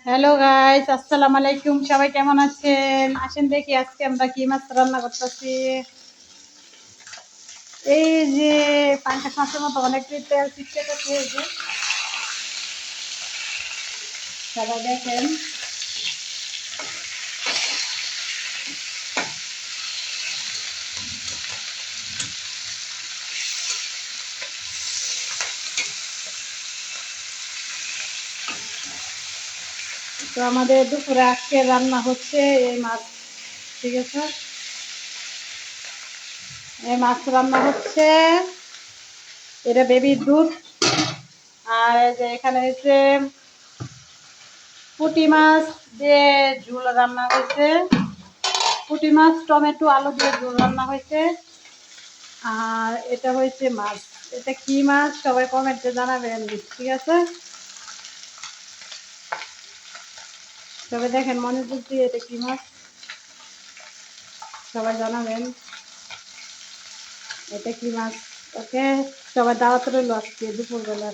Hello guys, আসসালামু আলাইকুম। সবাই কেমন আছেন? আসেন দেখি আজকে আমরা কি মাছ রান্না করতেছি। এই যে পাঙ্গাস মাছের মতো অনেক তেল ছিটকে গেছে। এই যে সবাই দেখেন, তো আমাদের দুপুরে আজকে রান্না হচ্ছে এই মাছ। ঠিক আছে, এই মাছ রান্না হচ্ছে, এটা বেবির দুধ। আর এই যে এখানে হচ্ছে পুঁটি মাছ দিয়ে ঝোল রান্না হয়েছে। পুঁটি মাছ টমেটো আলু দিয়ে ঝোল রান্না হয়েছে। আর এটা হয়েছে মাছ। এটা কি মাছ সবাই কমেন্টে জানাবেন, ঠিক আছে? সবাই দেখেন মনোযোগ দিয়ে, এটা কি মাছ সবাই জানাবেন, এটা কি মাছ। ওকে, সবাই দাওয়াত রইল আজকে দুপুরবেলা।